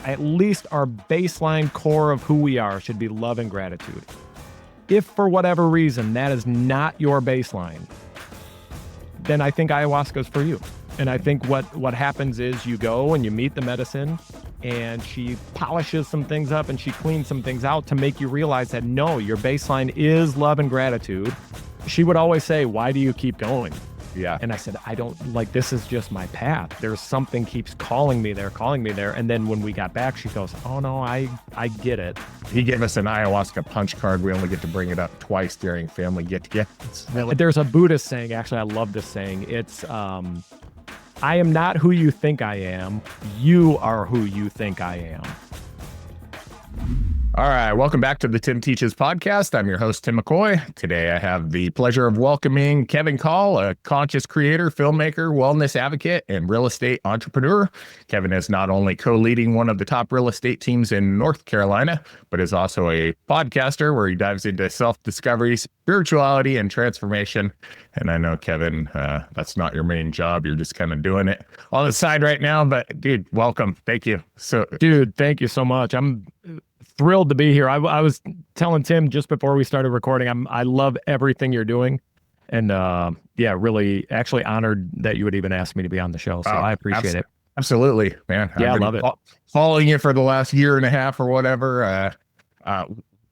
at least our baseline core of who we are should be love and gratitude. If for whatever reason that is not your baseline, then I think ayahuasca is for you. And I think what happens is you go and you meet the medicine and she polishes some things up and she cleans some things out to make you realize that no, your baseline is love and gratitude. She would always say, why do you keep going? Yeah. And I said, I don't, like, this is just my path. There's something keeps calling me there. And then when we got back, she goes, oh no, I get it. He gave us an ayahuasca punch card. We only get to bring it up twice during family get-togethers. Really? There's a Buddhist saying, actually, I love this saying. It's, I am not who you think I am. You are who you think I am. All right, welcome back to the Tim Teaches podcast. I'm your host, Tim McCoy. Today, I have the pleasure of welcoming Kevin Caul, a conscious creator, filmmaker, wellness advocate, and real estate entrepreneur. Kevin is not only co-leading one of the top real estate teams in North Carolina, but is also a podcaster where he dives into self-discovery, spirituality, and transformation. And I know, Kevin, that's not your main job. You're just kind of doing it on the side right now. But dude, welcome. Thank you. Dude, thank you so much. I'm thrilled to be here. I was telling Tim just before we started recording, I love everything you're doing. And really actually honored that you would even ask me to be on the show. So I appreciate it. Absolutely, man. Yeah, I love it. Following you for the last year and a half or whatever.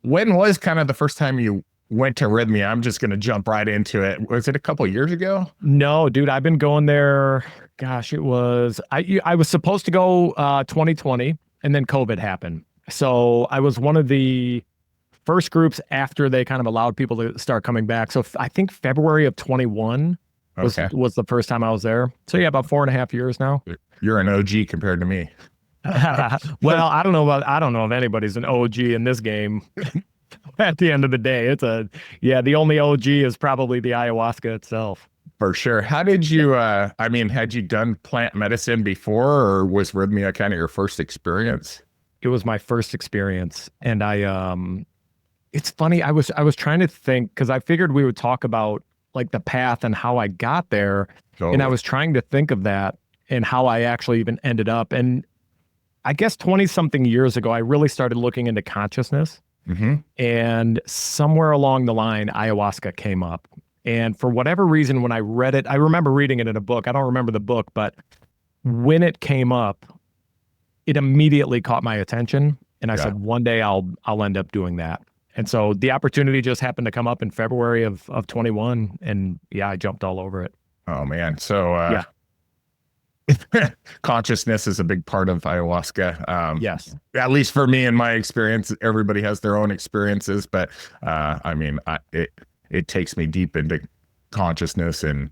When was kind of the first time you went to Rythmia? I'm just going to jump right into it. Was it a couple of years ago? No, dude, I've been going there. Gosh, it was, I was supposed to go 2020 and then COVID happened. So I was one of the first groups after they kind of allowed people to start coming back. So I think February of 21 was the first time I was there. So yeah, about 4.5 years now. You're an OG compared to me. Well, I don't know if anybody's an OG in this game. At the end of the day, the only OG is probably the ayahuasca itself. For sure. How did you, had you done plant medicine before, or was Rythmia kind of your first experience? It was my first experience. And it's funny, I was trying to think, because I figured we would talk about like the path and how I got there. Totally. And I was trying to think of that and how I actually even ended up. And I guess 20 something years ago, I really started looking into consciousness. Mm-hmm. And somewhere along the line, ayahuasca came up. And for whatever reason, when I read it, I remember reading it in a book. I don't remember the book, but when it came up, it immediately caught my attention. And I said, one day I'll end up doing that. And so the opportunity just happened to come up in February of 21. And I jumped all over it. Oh man. So, consciousness is a big part of ayahuasca. Yes. At least for me, in my experience, everybody has their own experiences, but it takes me deep into consciousness and,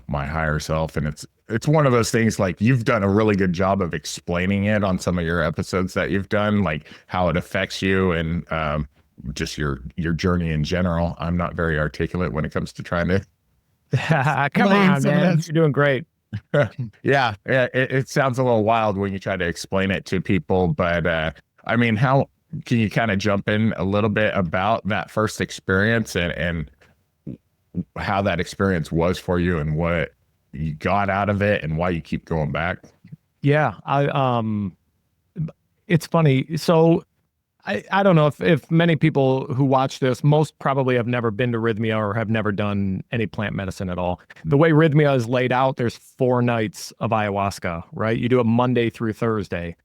my higher self. And it's one of those things, like, you've done a really good job of explaining it on some of your episodes that you've done, like how it affects you and just your journey in general. I'm not very articulate when it comes to trying to come on, man. You're doing great. Yeah, it sounds a little wild when you try to explain it to people, but how can you kind of jump in a little bit about that first experience and how that experience was for you and what you got out of it and why you keep going back? Yeah, it's funny. So I don't know if many people who watch this, most probably have never been to Rythmia or have never done any plant medicine at all. The way Rythmia is laid out, there's 4 nights of ayahuasca, right? You do it Monday through Thursday.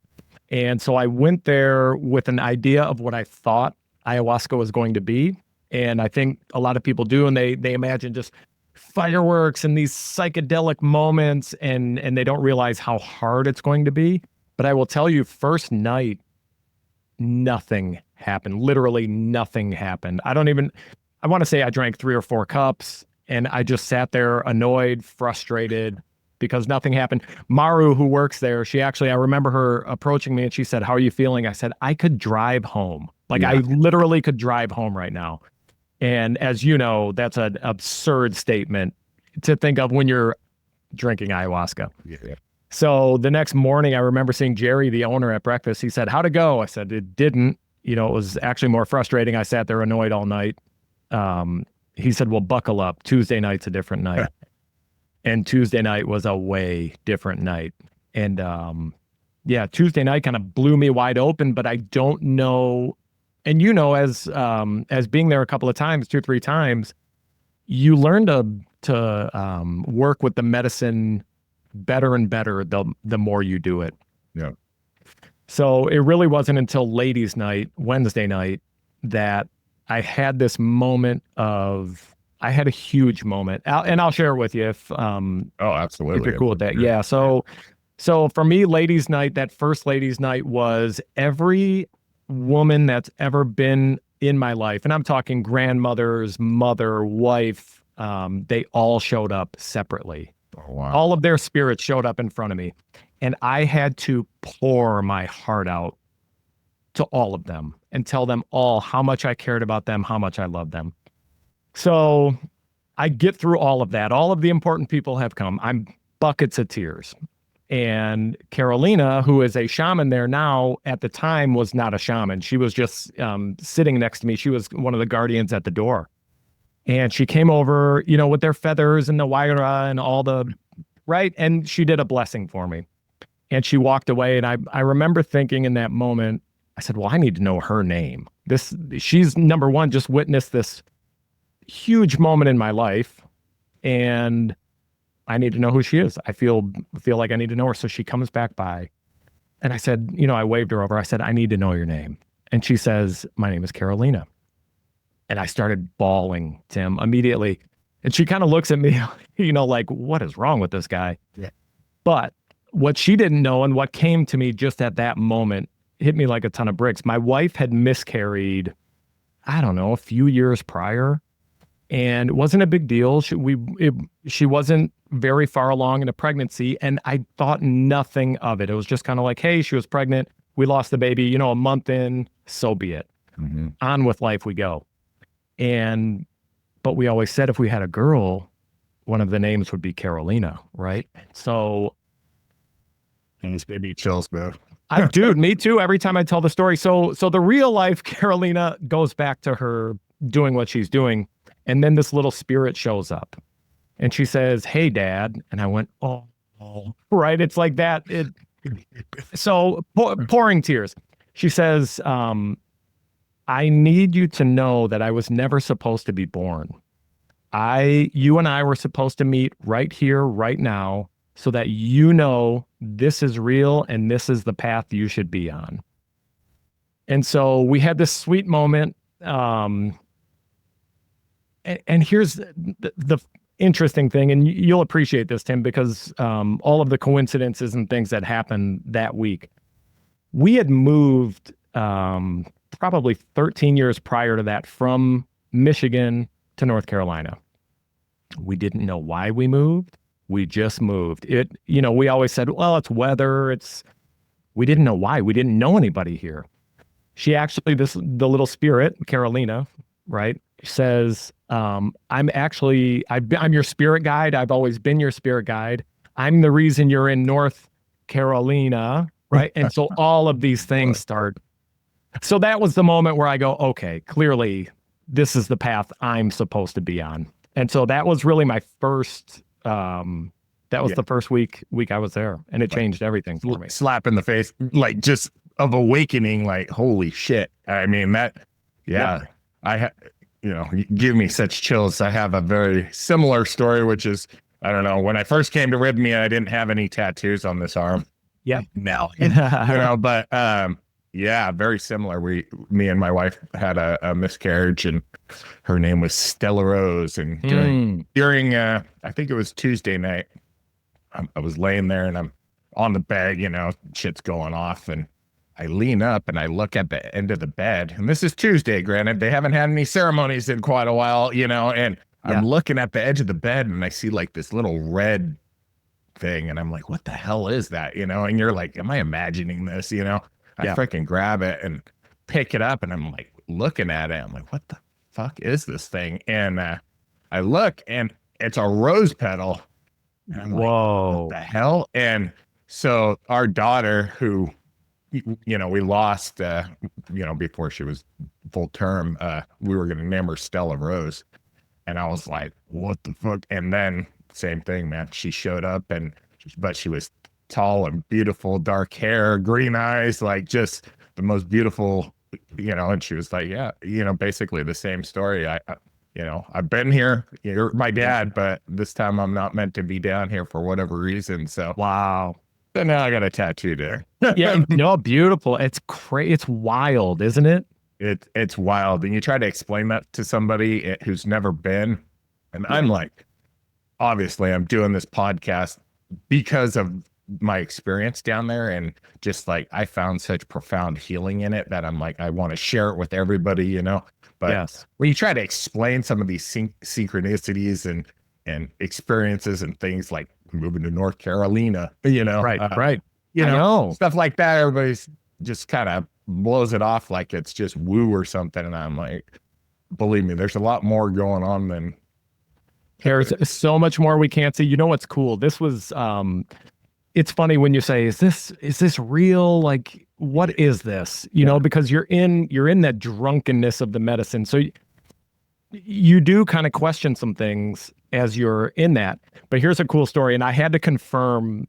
And so I went there with an idea of what I thought ayahuasca was going to be. And I think a lot of people do, and they imagine just fireworks and these psychedelic moments, and they don't realize how hard it's going to be. But I will tell you, first night, nothing happened. Literally nothing happened. I want to say I drank 3 or 4 cups, and I just sat there annoyed, frustrated, because nothing happened. Maru, who works there, I remember her approaching me and she said, "How are you feeling?" I said, "I could drive home. I literally could drive home right now." And as you know, that's an absurd statement to think of when you're drinking ayahuasca. Yeah. So the next morning, I remember seeing Jerry, the owner, at breakfast. He said, "How'd it go?" I said, "It didn't. It was actually more frustrating. I sat there annoyed all night." He said, "Well, buckle up. Tuesday night's a different night." And Tuesday night was a way different night. And yeah, Tuesday night kind of blew me wide open, but I don't know. And as being there a couple of times, 2 or 3 times, you learn to work with the medicine better and better the more you do it. Yeah. So it really wasn't until ladies' night, Wednesday night, that I had this moment of, I had a huge moment. And I'll share it with you Oh, if absolutely. you're cool with that. Yeah. So for me, ladies' night, that first ladies' night was every woman that's ever been in my life, and I'm talking grandmothers, mother, wife, they all showed up separately. Oh, wow. All of their spirits showed up in front of me. And I had to pour my heart out to all of them and tell them all how much I cared about them, how much I loved them. So I get through all of that. All of the important people have come. I'm buckets of tears. And Carolina, who is a shaman there now, at the time was not a shaman. She was just sitting next to me. She was one of the guardians at the door. And she came over, with their feathers and the waira and all the, right? And she did a blessing for me. And she walked away. And I remember thinking in that moment, I said, well, I need to know her name. She's number one, just witnessed this huge moment in my life. And I need to know who she is. I feel like I need to know her. So she comes back by. And I said, I waved her over. I said, I need to know your name. And she says, my name is Carolina. And I started bawling, Tim, immediately. And she kind of looks at me, like, what is wrong with this guy? Yeah. But what she didn't know and what came to me just at that moment hit me like a ton of bricks. My wife had miscarried, I don't know, a few years prior. And it wasn't a big deal. She wasn't very far along in a pregnancy. And I thought nothing of it. It was just kind of like, hey, she was pregnant. We lost the baby, a month in, so be it. Mm-hmm. On with life we go. But we always said if we had a girl, one of the names would be Carolina, right? So. And this baby chills, bro. Dude, me too. Every time I tell the story. So the real life Carolina goes back to her doing what she's doing. And then this little spirit shows up and she says, hey, Dad. And I went, oh, right. It's like that. So pouring tears. She says, I need you to know that I was never supposed to be born. You and I were supposed to meet right here, right now, so that this is real and this is the path you should be on. And so we had this sweet moment. And here's the interesting thing, and you'll appreciate this, Tim, because all of the coincidences and things that happened that week. We had moved probably 13 years prior to that from Michigan to North Carolina. We didn't know why we moved. We just moved. We always said, well, it's weather. We didn't know why. We didn't know anybody here. She actually, the little spirit, Carolina, right, says, I'm your spirit guide. I've always been your spirit guide. I'm the reason you're in North Carolina, right? And so all of these things start. So that was the moment where I go, okay, clearly this is the path I'm supposed to be on. And so that was really my first, the first week I was there, and it changed everything for me. Slap in the face, like just of awakening, like, holy shit. I mean, you give me such chills. I have a very similar story, which is, I don't know, when I first came to Rythmia, I didn't have any tattoos on this arm. Yeah. Now, but very similar. Me and my wife had a miscarriage, and her name was Stella Rose. And during I think it was Tuesday night, I was laying there and I'm on the bed, shit's going off, and I lean up and I look at the end of the bed, and this is Tuesday, granted, they haven't had any ceremonies in quite a while, and I'm looking at the edge of the bed and I see like this little red thing, and I'm like, what the hell is that? And you're like, am I imagining this? I freaking grab it and pick it up, and I'm like looking at it. I'm like, what the fuck is this thing? And I look, and it's a rose petal. And I'm whoa, like, what the hell? And so our daughter, who, we lost, before she was full term, we were going to name her Stella Rose. And I was like, what the fuck? And then same thing, man. She showed up, but she was tall and beautiful, dark hair, green eyes, like just the most beautiful, and she was like, yeah, basically the same story. I've been here, you're my dad, but this time I'm not meant to be down here for whatever reason. So Wow. now I got a tattoo there. Yeah. No, beautiful. It's it's wild, isn't it? It's wild. And you try to explain that to somebody who's never been. And I'm like, obviously I'm doing this podcast because of my experience down there. And just like, I found such profound healing in it that I'm like, I want to share it with everybody, but Yes. when you try to explain some of these synchronicities and experiences and things like moving to North Carolina, Right. Stuff like that, everybody's just kind of blows it off like it's just woo or something. And I'm like, believe me, there's a lot more going on than. There's so much more we can't see. You know what's cool? This was it's funny when you say, is this real? Like, what is this? Because you're in that drunkenness of the medicine. So you do kind of question some things as you're in that. But here's a cool story. And I had to confirm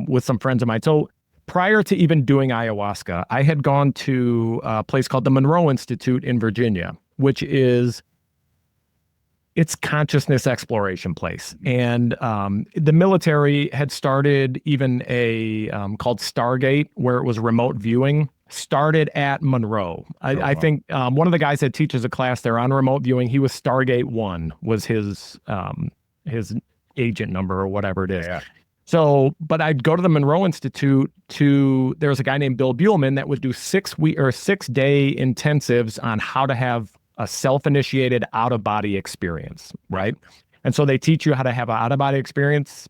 with some friends of mine. So prior to even doing ayahuasca, I had gone to a place called the Monroe Institute in Virginia, which is it's consciousness exploration place. And the military had started even a called Stargate, where it was remote viewing, started at Monroe. I think one of the guys that teaches a class there on remote viewing, he was Stargate 1 was his agent number or whatever it is. Yeah. So, but I'd go to the Monroe Institute there was a guy named Bill Buellman that would do 6-day intensives on how to have a self-initiated out-of-body experience, right? And so they teach you how to have an out-of-body experience,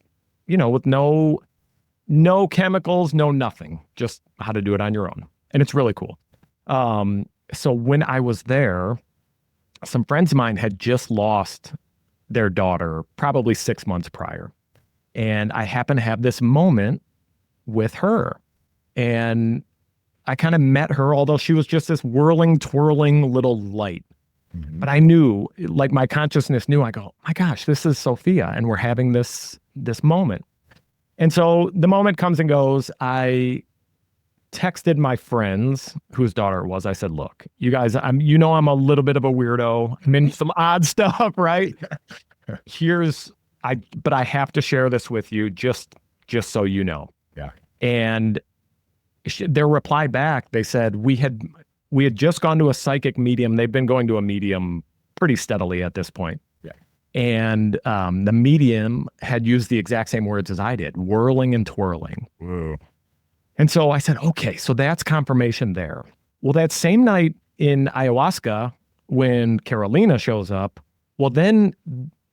with no chemicals, no nothing, just how to do it on your own. And it's really cool. So when I was there, some friends of mine had just lost their daughter probably 6 months prior. And I happened to have this moment with her. And I kind of met her, although she was just this whirling, twirling little light. Mm-hmm. But I knew, like my consciousness knew, I go, my gosh, this is Sophia. And we're having this moment. And so the moment comes and goes. I texted my friends whose daughter it was. I said, look, you guys, I'm a little bit of a weirdo. I'm in some odd stuff, right? But I have to share this with you just so you know. Yeah. And their reply back, they said, we had just gone to a psychic medium. They've been going to a medium pretty steadily at this point. Yeah. And the medium had used the exact same words as I did, whirling and twirling. Whoa. And so I said, okay, so that's confirmation there. Well, that same night in ayahuasca, when Carolina shows up, well, then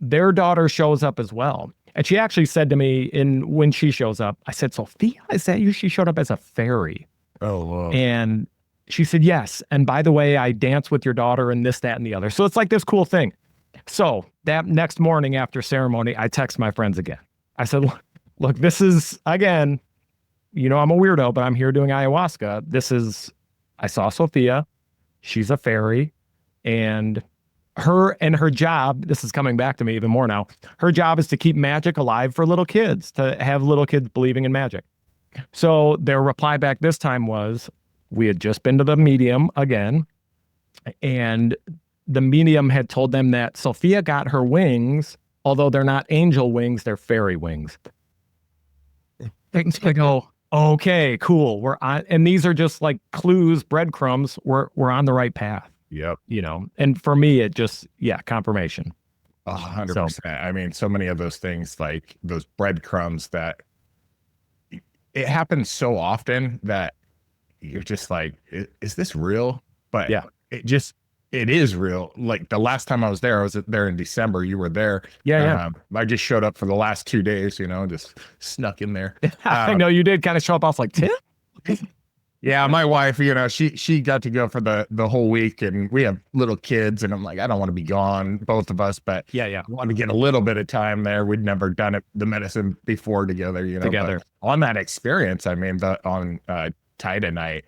their daughter shows up as well. And she actually said to me when she shows up, I said, Sophia, is that you? She showed up as a fairy. Oh, wow. And she said, yes. And by the way, I dance with your daughter and this, that, and the other. So it's like this cool thing. So that next morning after ceremony, I text my friends again. I said, look, this is, again, I'm a weirdo, but I'm here doing ayahuasca. I saw Sophia. She's a fairy. And her job, this is coming back to me even more now, her job is to keep magic alive for little kids, to have little kids believing in magic. So their reply back this time was, we had just been to the medium again, and the medium had told them that Sophia got her wings, although they're not angel wings, they're fairy wings. I go, okay, cool. We're on, and these are just like clues, breadcrumbs. We're on the right path. Yep. And for me, it just, confirmation. 100%. I mean, so many of those things, like those breadcrumbs, that it happens so often that you're just like, is this real? But yeah, it is real. Like the last time I was there in December. You were there. Yeah. I just showed up for the last 2 days, just snuck in there. I know you did kind of show up. I was like, Tim? Yeah, my wife, she got to go for the whole week, and we have little kids, and I'm like, I don't want to be gone, both of us, but yeah, I want to get a little bit of time there. We'd never done the medicine before together, together. But on that experience, I mean, on Tida night,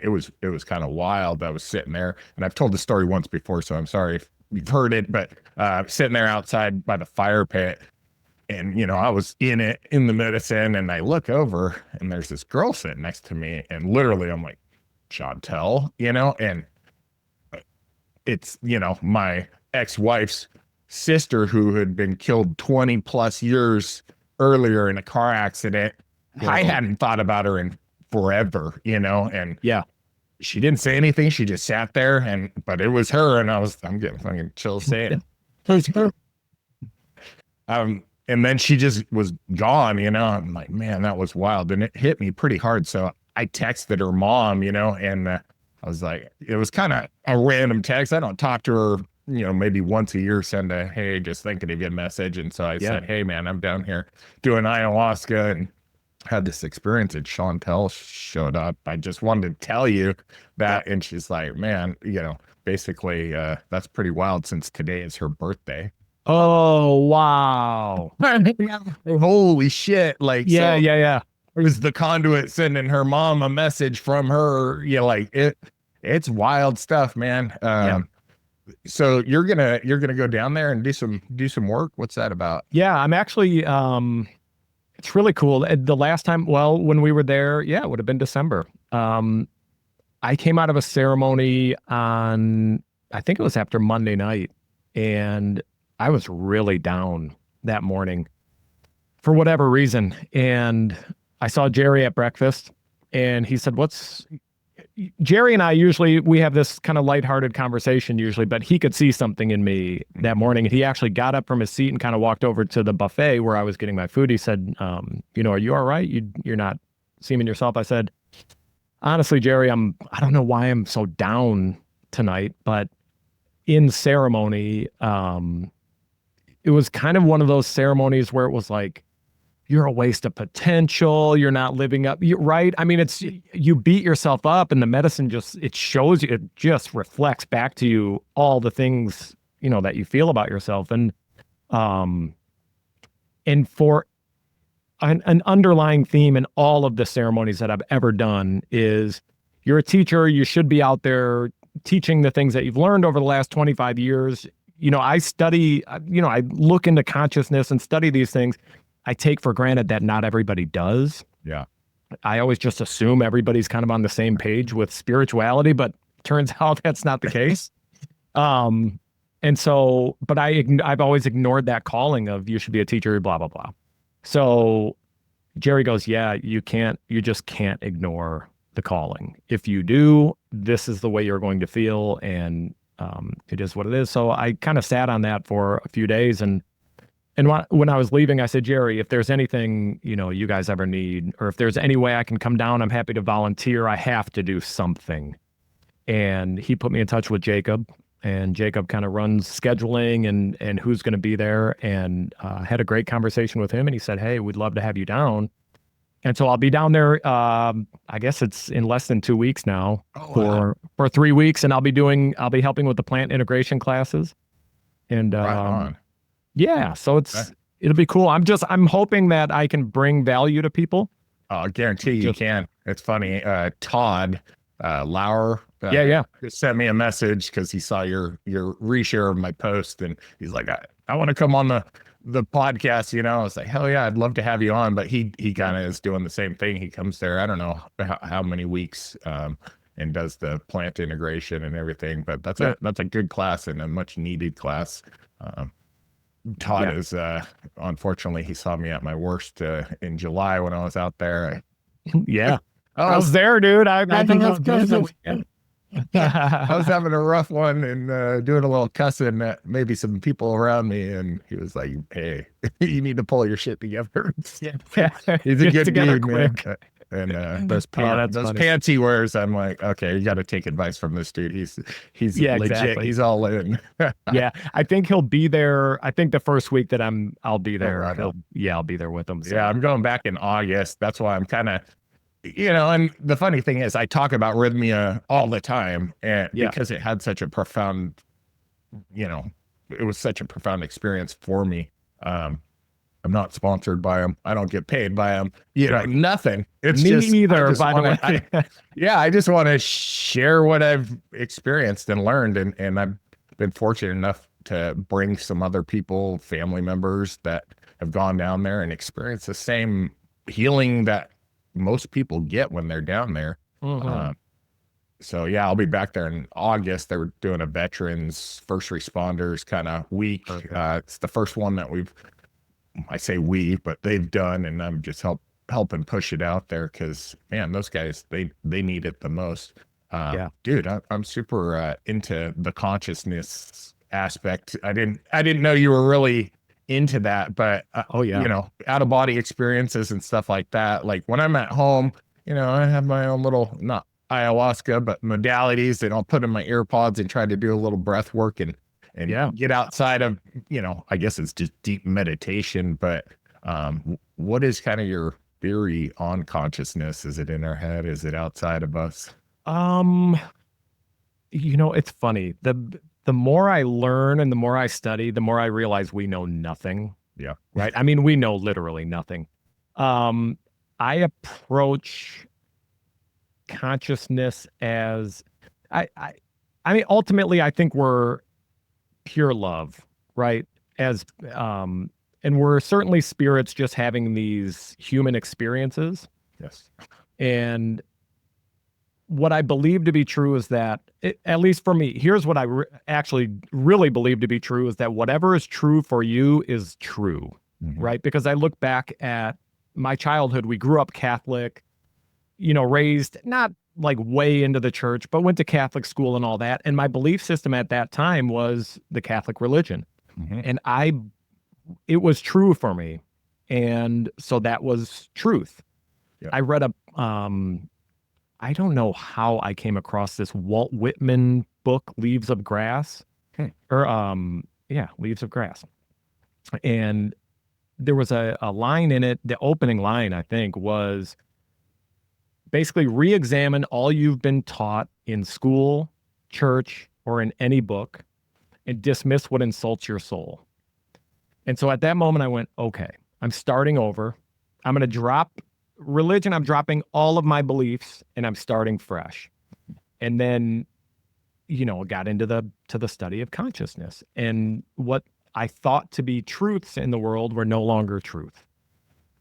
it was kind of wild. I was sitting there, and I've told the story once before, so I'm sorry if you've heard it, but sitting there outside by the fire pit, And, I was in the medicine, and I look over and there's this girl sitting next to me, and literally I'm like, Chantel, and it's, my ex-wife's sister who had been killed 20 plus years earlier in a car accident. I hadn't thought about her in forever, and Yeah. she didn't say anything. She just sat there, but it was her, and I'm getting fucking chills saying it. And then she just was gone, I'm like, man, that was wild. And it hit me pretty hard. So I texted her mom, and I was like, it was kind of a random text. I don't talk to her, maybe once a year, send a, hey, just thinking of you message. And so I said, hey man, I'm down here doing ayahuasca and had this experience, and Chantel showed up. I just wanted to tell you that. And she's like, man, basically, that's pretty wild since today is her birthday. Oh, wow. Holy shit. Like, yeah. It was the conduit sending her mom a message from her. It's wild stuff, man. So you're gonna go down there and do some work. What's that about? Yeah, I'm actually, it's really cool. The last time, well, when we were there, it would have been December. I came out of a ceremony on, I think it was after Monday night, and I was really down that morning for whatever reason. And I saw Jerry at breakfast, and he said, Jerry and I usually, we have this kind of lighthearted conversation usually, but he could see something in me that morning. And he actually got up from his seat and kind of walked over to the buffet where I was getting my food. He said, are you all right? You're not seeming yourself. I said, honestly, Jerry, I don't know why I'm so down tonight, but in ceremony, it was kind of one of those ceremonies where it was like, you're a waste of potential. You're not living up. Right. I mean, you beat yourself up, and the medicine it shows you, it just reflects back to you all the things, that you feel about yourself. And for an underlying theme in all of the ceremonies that I've ever done is you're a teacher. You should be out there teaching the things that you've learned over the last 25 years. I study, I look into consciousness and study these things. I take for granted that not everybody does. Yeah. I always just assume everybody's kind of on the same page with spirituality, but turns out that's not the case. And so, but I've always ignored that calling of you should be a teacher, blah, blah, blah. So Jerry goes, yeah, you just can't ignore the calling. If you do, this is the way you're going to feel. And it is what it is. So I kind of sat on that for a few days. And when I was leaving, I said, Jerry, if there's anything, you guys ever need, or if there's any way I can come down, I'm happy to volunteer. I have to do something. And he put me in touch with Jacob, and Jacob kind of runs scheduling and who's going to be there. And had a great conversation with him. And he said, hey, we'd love to have you down. And so I'll be down there. I guess it's in less than 2 weeks now for 3 weeks. And I'll be helping with the plant integration classes. And right on. Yeah, so it'll be cool. I'm hoping that I can bring value to people. I guarantee you can. It's funny. Todd Lauer just sent me a message because he saw your reshare of my post, and he's like, I want to come on the podcast. I was like, hell yeah, I'd love to have you on. But he kind of is doing the same thing. He comes there, I don't know how many weeks, and does the plant integration and everything. But that's a good class and a much needed class. Todd is, unfortunately, he saw me at my worst in July when I was out there. I was there, dude. I think I was good. I was having a rough one and doing a little cussing at maybe some people around me, and he was like, hey, you need to pull your shit together. He's a good dude, man. And those pants he wears, I'm like, okay, you got to take advice from this dude. He's legit. Exactly. He's all in. Yeah, I think he'll be there. I think the first week that I'll be there. I'll be there with him. So. Yeah, I'm going back in August. That's why I'm kind of, and the funny thing is I talk about Rythmia all the time, and because it had such a profound, it was such a profound experience for me. I'm not sponsored by them. I don't get paid by them. Nothing. It's me just, neither, by the way. I just want to share what I've experienced and learned. And I've been fortunate enough to bring some other people, family members that have gone down there and experienced the same healing that most people get when they're down there. Mhm. So yeah, I'll be back there in August. They were doing a veterans, first responders kind of week. It's the first one that I say we, but they've done, and I'm just helping push it out there because man, those guys they need it the most. Yeah. Dude, I'm super into the consciousness aspect. I didn't know you were really into that, but Oh yeah. you know, out of body experiences and stuff like that. Like when I'm at home, you know, I have my own little, not ayahuasca, but modalities that I'll put in my ear pods and try to do a little breath work and Yeah. get outside of, you know, I guess it's just deep meditation. But what is kind of your theory on consciousness? Is it in our head? Is it outside of us? Um, it's funny. The more I learn and the more I study, the more I realize we know nothing, Yeah. right? I mean, we know literally nothing. I approach consciousness as I I I mean, ultimately I think we're pure love, right? As and we're certainly spirits just having these human experiences. Yes. And what I believe to be true is that, at least for me, here's what I actually really believe to be true is that whatever is true for you is true, Mhm. right? Because I look back at my childhood, we grew up Catholic, raised not like way into the church, but went to Catholic school and all that. And my belief system at that time was the Catholic religion. Mhm. And it was true for me. And so that was truth. Yeah. I read I don't know how I came across this Walt Whitman book, Leaves of Grass, or yeah, Leaves of Grass. And there was a line in it. The opening line, I think, was basically re-examine all you've been taught in school, church, or in any book, and dismiss what insults your soul. And so at that moment, I went, okay, I'm starting over. I'm going to drop religion. I'm dropping all of my beliefs, and I'm starting fresh. And then, got into the study of consciousness, and what I thought to be truths in the world were no longer truth.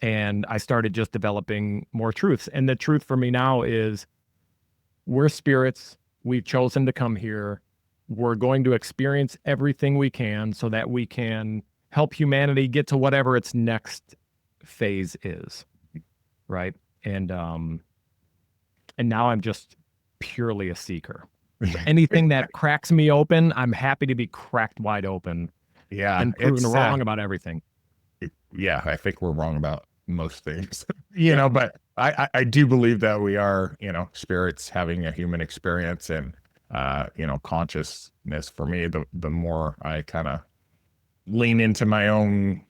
And I started just developing more truths. And the truth for me now is we're spirits. We've chosen to come here. We're going to experience everything we can so that we can help humanity get to whatever its next phase is. Right. And now I'm just purely a seeker. Anything that cracks me open, I'm happy to be cracked wide open Yeah. and proven wrong about everything. Yeah, I think we're wrong about most things, but I do believe that we are, spirits having a human experience and, consciousness. For me, the more I kind of lean into my own,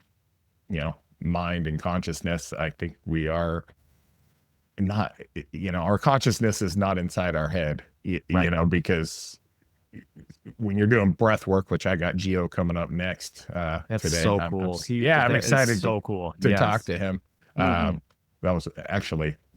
mind and consciousness, I think we are not, our consciousness is not inside our head, Right. because when you're doing breath work, which I got Gio coming up next That's today. so cool. I'm That is excited so cool. to Yes. talk to him. Mhm. That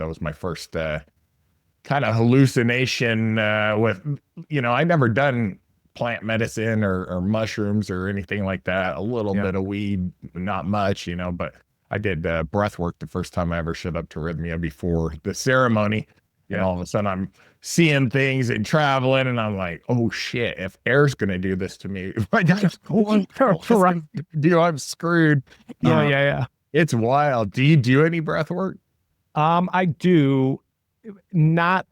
was my first kind of hallucination with, I never done plant medicine or mushrooms or anything like that. A little Yeah. bit of weed, not much, but I did breath work the first time I ever showed up to Rythmia before the ceremony. And Yeah. all of a sudden I'm seeing things and traveling, and I'm like, oh shit, if air's going to do this to me, I'm screwed. Yeah. Yeah. It's wild. Do you do any breath work? I do not.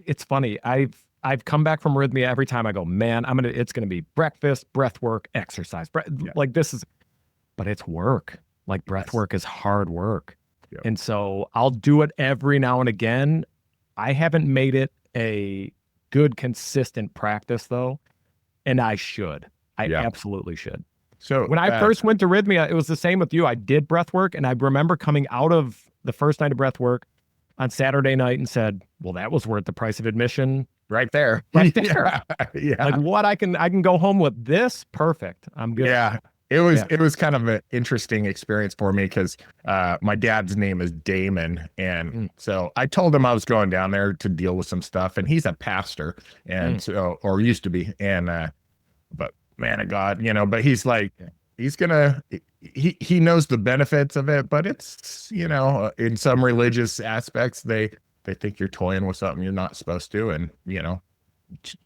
It's funny. I've come back from Rythmia every time I go, man, it's gonna be breakfast, breath work, exercise. Yeah. Like this is, but it's work. Like breath Yes. work is hard work. Yep. And so I'll do it every now and again. I haven't made it a good, consistent practice though. And I should. I absolutely should. So When I first went to Rythmia, it was the same with you. I did breath work, and I remember coming out of the first night of breath work on Saturday night and said, well, that was worth the price of admission right there. right there. Yeah. Like what I can go home with this. Perfect. I'm good. Yeah. It was kind of an interesting experience for me because my dad's name is Damon. And so I told him I was going down there to deal with some stuff, and he's a pastor and so, or used to be. And, but man of God, but he's like, he's gonna, he knows the benefits of it, but it's, you know, in some religious aspects, they think you're toying with something you're not supposed to, and you know,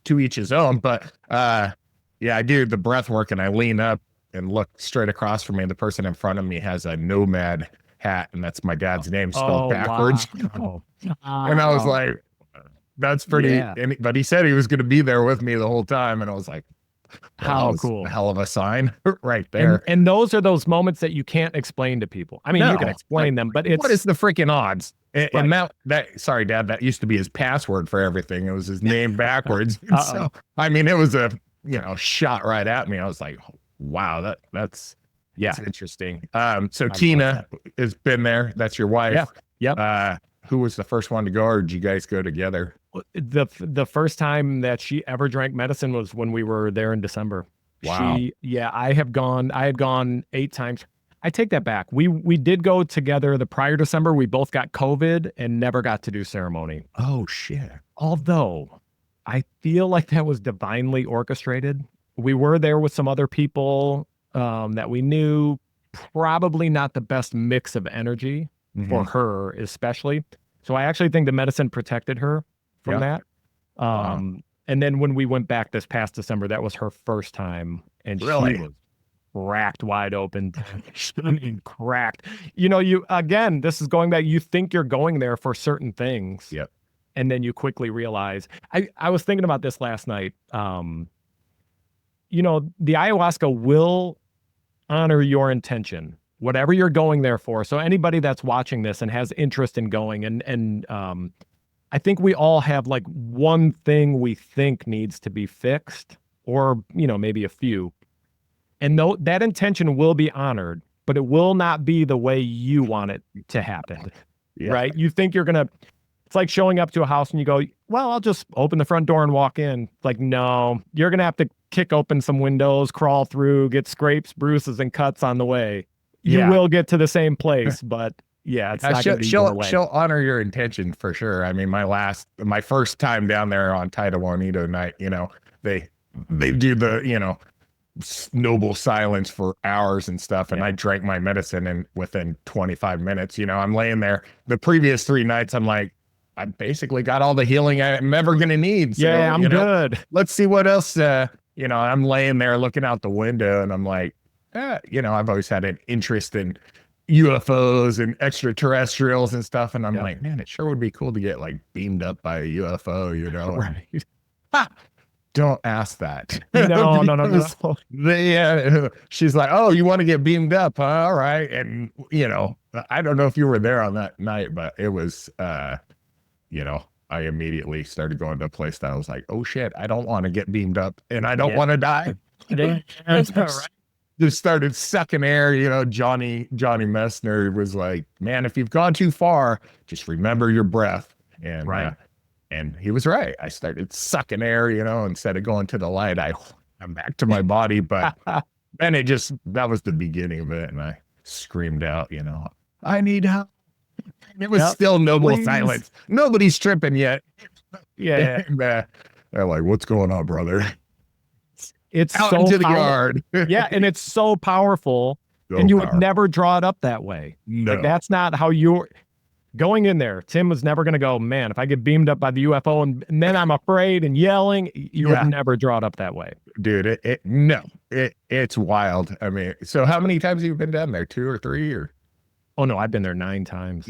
to each his own. But yeah, I do the breath work, and I lean up and look straight across from me. The person in front of me has a nomad hat, and that's my dad's name spelled backwards. Wow. And I was like, that's pretty. Yeah. But he said he was going to be there with me the whole time, and I was like, well, How that was cool. a hell of a sign right there. And those are those moments that you can't explain to people. I mean, you can explain them, but it's what is the freaking odds? And right. that sorry, Dad, that used to be his password for everything. It was his name backwards. So I mean, it was a, you know, shot right at me. I was like, wow, that's interesting. So Tina has been there. That's your wife. Yeah. Yep. Who was the first one to go, or did you guys go together? The first time that she ever drank medicine was when we were there in December. Wow. I had gone 8 times. I take that back. We did go together the prior December. We both got COVID and never got to do ceremony. Oh shit. Although I feel like that was divinely orchestrated. We were there with some other people that we knew, probably not the best mix of energy for her, especially. So I actually think the medicine protected her from that. And then when we went back this past December, that was her first time, and she was cracked wide open. I mean, cracked. You know, this is going back. You think you're going there for certain things. Yep. And then you quickly realize, I was thinking about this last night. You know, the ayahuasca will honor your intention, whatever you're going there for. So anybody that's watching this and has interest in going, and I think we all have like one thing we think needs to be fixed, or, you know, maybe a few. And that intention will be honored, but it will not be the way you want it to happen. Right? You think you're going to, it's like showing up to a house and you go, well, I'll just open the front door and walk in. Like, no, you're going to have to kick open some windows, crawl through, get scrapes, bruises, and cuts on the way. You will get to the same place, but it's not going to be your way. She'll honor your intention for sure. I mean, my first time down there on Tita Juanito night, you know, they do the, you know, noble silence for hours and stuff. And I drank my medicine, and within 25 minutes, you know, I'm laying there. The previous 3 nights, I'm like, I basically got all the healing I'm ever going to need. So, I'm good. Let's see what else, you know, I'm laying there looking out the window, and I'm like, you know, I've always had an interest in UFOs and extraterrestrials and stuff. And I'm like, man, it sure would be cool to get like beamed up by a UFO, you know? Right. Don't ask that. No. She's like, oh, you want to get beamed up, huh? All right. And, you know, I don't know if you were there on that night, but it was, you know, I immediately started going to a place that I was like, oh shit, I don't want to get beamed up, and I don't want to die. Just started sucking air. You know, Johnny Messner was like, man, if you've gone too far, just remember your breath. And and he was right. I started sucking air, you know, instead of going to the light, I'm back to my body. But then that was the beginning of it. And I screamed out, you know, I need help. It was still noble silence. Nobody's tripping yet. And, they're like, what's going on, brother? It's out so into the yard. And it's so powerful. And you would never draw it up that way. No. Like, that's not how you're going in there. Tim was never going to go, man, if I get beamed up by the UFO and then I'm afraid and yelling, you would never draw it up that way. Dude, it's wild. I mean, so how many times have you been down there? 2 or 3 or? Oh no, I've been there 9 times.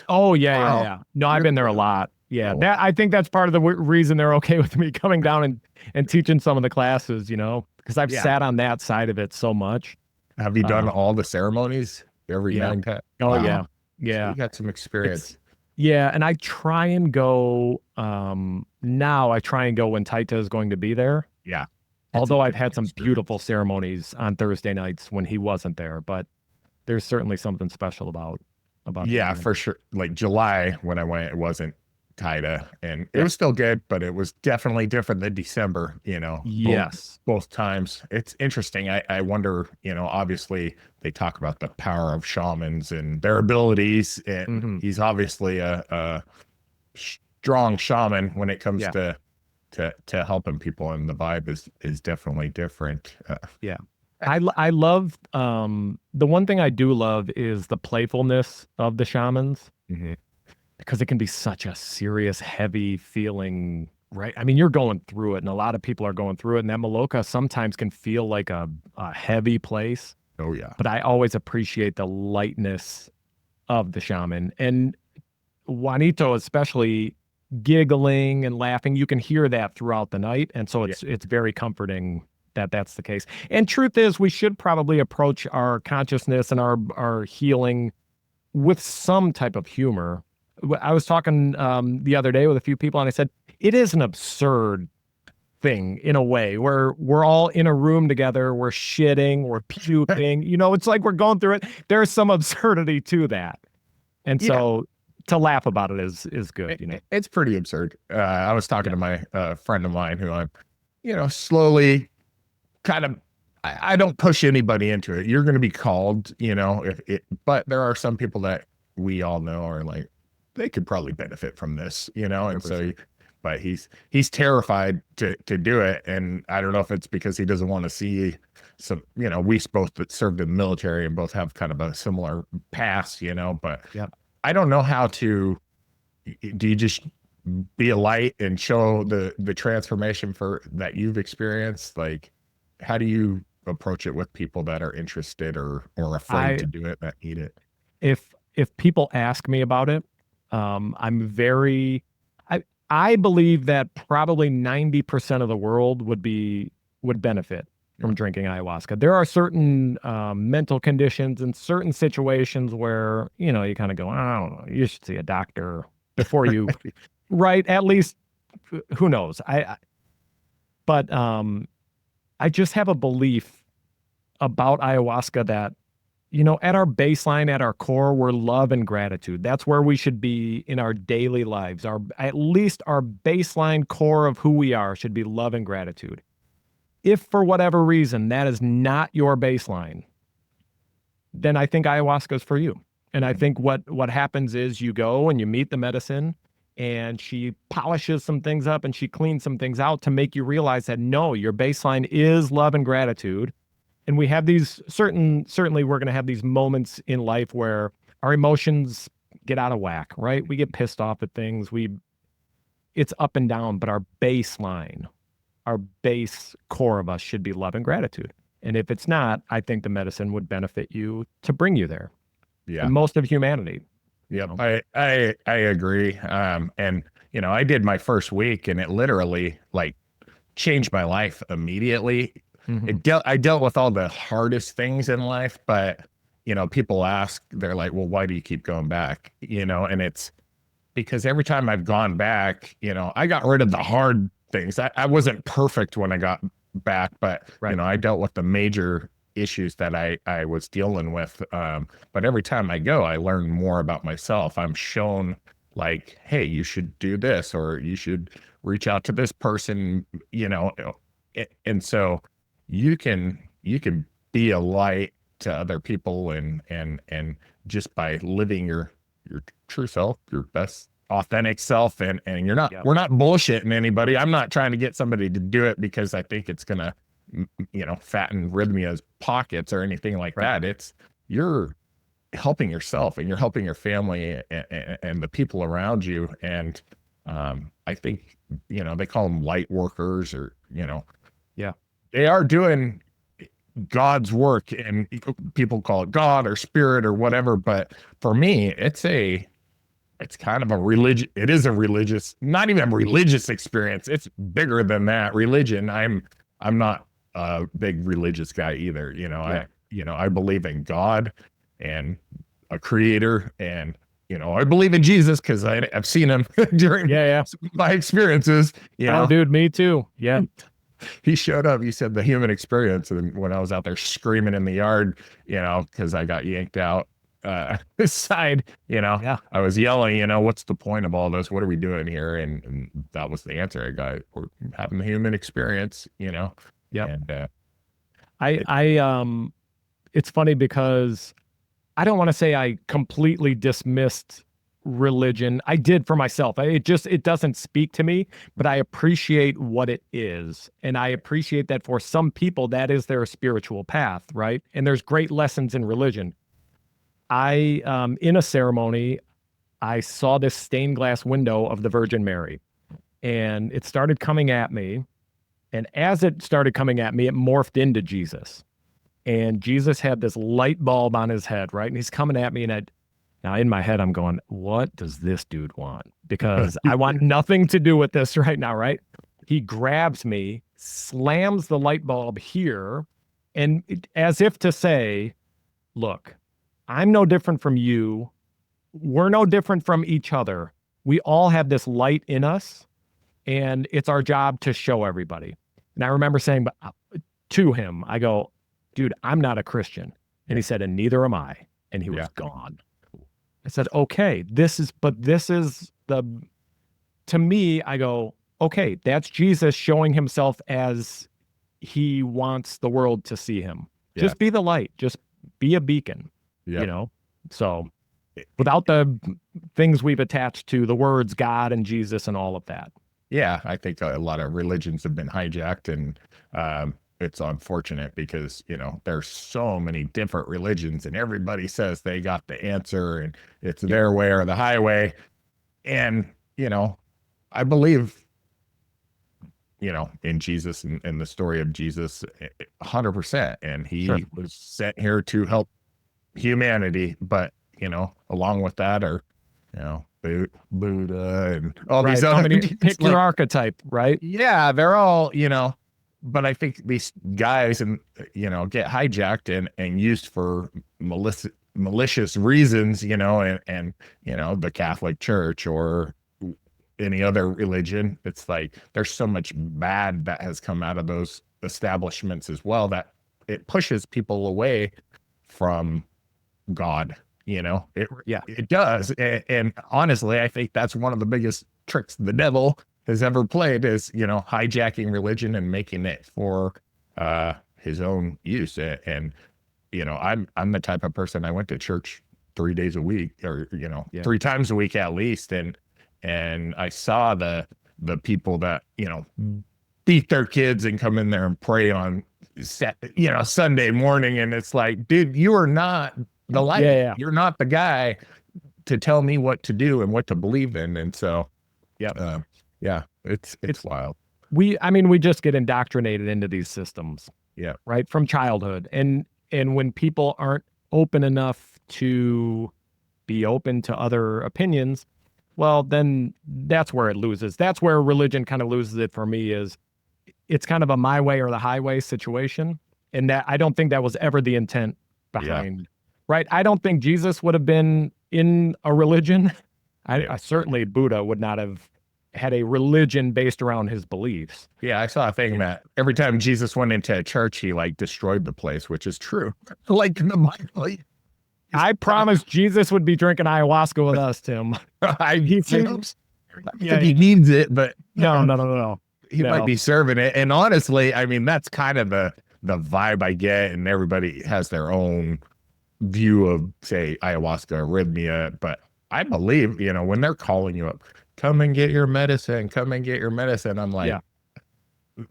Oh yeah. No, I've been there a lot. Yeah, I think that's part of the reason they're okay with me coming down and teaching some of the classes, you know, because I've sat on that side of it so much. Have you done all the ceremonies every 9 times? Oh, wow. Yeah. So you got some experience. And I try and go, now I try and go when Taita is going to be there. Yeah. Although I've had some beautiful ceremonies on Thursday nights when he wasn't there, but there's certainly something special about for sure. Like July when I went, it wasn't Taita, and it was still good, but it was definitely different than December, you know. Both times. It's interesting. I wonder, you know, obviously they talk about the power of shamans and their abilities, and he's obviously a strong shaman when it comes to helping people, and the vibe is definitely different. I love the one thing I do love is the playfulness of the shamans Mhm. because it can be such a serious, heavy feeling, right? I mean, you're going through it, and a lot of people are going through it, and that Maloka sometimes can feel like a heavy place. Oh yeah. But I always appreciate the lightness of the shaman. And Juanito, especially giggling and laughing, you can hear that throughout the night. And so Yeah. it's very comforting that that's the case. And truth is, we should probably approach our consciousness and our healing with some type of humor. I was talking the other day with a few people, and I said it is an absurd thing in a way where we're all in a room together, we're shitting, we're puking. It's like we're going through it. There's some absurdity to that, and Yeah. so to laugh about it is good. It's pretty absurd. I was talking Yeah. to my friend of mine who I'm, slowly kind of, I don't push anybody into it. You're going to be called, but there are some people that we all know are like, they could probably benefit from this, and so, 100%. but he's terrified to do it. And I don't know if it's because he doesn't want to see some, we both served in the military and both have kind of a similar past, but Yep. I don't know how to, do you just be a light and show the transformation for that you've experienced? Like, how do you approach it with people that are interested or afraid I to do it, that need it? if people ask me about it, I'm very I believe that probably 90% of the world would benefit Yeah. from drinking ayahuasca. There are certain mental conditions and certain situations where, you kind of go, I don't know, you should see a doctor before you, right? At least, who knows? But I just have a belief about ayahuasca that at our baseline, at our core, we're love and gratitude. That's where we should be in our daily lives. At least our baseline core of who we are should be love and gratitude. If for whatever reason that is not your baseline, then I think ayahuasca is for you. And I think what happens is you go and you meet the medicine and she polishes some things up and she cleans some things out to make you realize that no, your baseline is love and gratitude. And we have these certainly we're going to have these moments in life where our emotions get out of whack, right? We get pissed off at things. It's up and down, but our baseline, our base core of us should be love and gratitude. And if it's not, I think the medicine would benefit you to bring you there. Yeah. And most of humanity. Yep. I agree. And I did my first week and it literally like changed my life immediately. Mhm. I dealt with all the hardest things in life, but people ask, they're like, well, why do you keep going back? And it's because every time I've gone back, I got rid of the hard things. I wasn't perfect when I got back, but Right. I dealt with the major issues that I was dealing with. But every time I go, I learn more about myself. I'm shown like, hey, you should do this, or you should reach out to this person, and so you can be a light to other people and just by living your true self, your best authentic self, and Yep. we're not bullshitting anybody. I'm not trying to get somebody to do it because I think it's gonna fatten Rythmia's pockets or anything like Right. that. It's you're helping yourself and you're helping your family and the people around you. And I think they call them light workers, or Yeah. they are doing God's work, and people call it God or spirit or whatever. But for me, it's kind of a religion. It is a religious, not even a religious experience. It's bigger than that. Religion. I'm not a big religious guy either. Yeah. I believe in God and a creator, and I believe in Jesus because I've seen him during Yeah. my experiences. Oh, dude, me too. Yeah. He showed up. He said the human experience, and when I was out there screaming in the yard, because I got yanked out this side, Yeah. I was yelling, what's the point of all this? What are we doing here? And that was the answer I got. We're having the human experience, Yep. and I it's funny because I don't want to say I completely dismissed religion. I did for myself. It doesn't speak to me, but I appreciate what it is. And I appreciate that for some people, that is their spiritual path, right? And there's great lessons in religion. In a ceremony, I saw this stained glass window of the Virgin Mary, and it started coming at me. And as it started coming at me, it morphed into Jesus. And Jesus had this light bulb on his head, right? And he's coming at me, and now in my head, I'm going, what does this dude want? Because I want nothing to do with this right now, right? He grabs me, slams the light bulb here, and as if to say, look, I'm no different from you. We're no different from each other. We all have this light in us, and it's our job to show everybody. And I remember saying to him, I go, dude, I'm not a Christian. And he said, and neither am I. And he was gone. I said, okay, to me, I go, okay, that's Jesus showing himself as he wants the world to see him. Yeah. Just be the light. Just be a beacon, So without the things we've attached to the words God and Jesus and all of that. Yeah, I think a lot of religions have been hijacked, and it's unfortunate because, there's so many different religions and everybody says they got the answer and it's their way or the highway. And, I believe, in Jesus and the story of Jesus 100%. And he was sent here to help humanity. But, along with that are, Buddha and all these other pick your archetype, right? Yeah, they're all, but I think these guys and get hijacked and used for malicious reasons, and the Catholic Church or any other religion. It's like there's so much bad that has come out of those establishments as well that it pushes people away from God. It does. And honestly, I think that's one of the biggest tricks the devil has ever played is, hijacking religion and making it for his own use. And, I'm the type of person, I went to church 3 days a week or, 3 times a week at least. And I saw the people that, beat their kids and come in there and pray on, Sunday morning. And it's like, dude, you are not the light. Yeah. You're not the guy to tell me what to do and what to believe in. And so, it's wild. We just get indoctrinated into these systems. Yeah. Right. From childhood. And when people aren't open enough to be open to other opinions, well, then that's where it loses. That's where religion kind of loses it for me is it's kind of a my way or the highway situation. And that I don't think that was ever the intent behind. Yeah. Right. I don't think Jesus would have been in a religion. I certainly Buddha would not have had a religion based around his beliefs. Yeah, I saw a thing that every time Jesus went into a church, he destroyed the place, which is true. Like in the Bible. I promised Jesus would be drinking ayahuasca with us, Tim. He seems he needs it, but no. He might be serving it. And honestly, that's kind of the vibe I get, and everybody has their own view of, say, ayahuasca or Rythmia, but I believe, when they're calling you up, come and get your medicine, I'm like,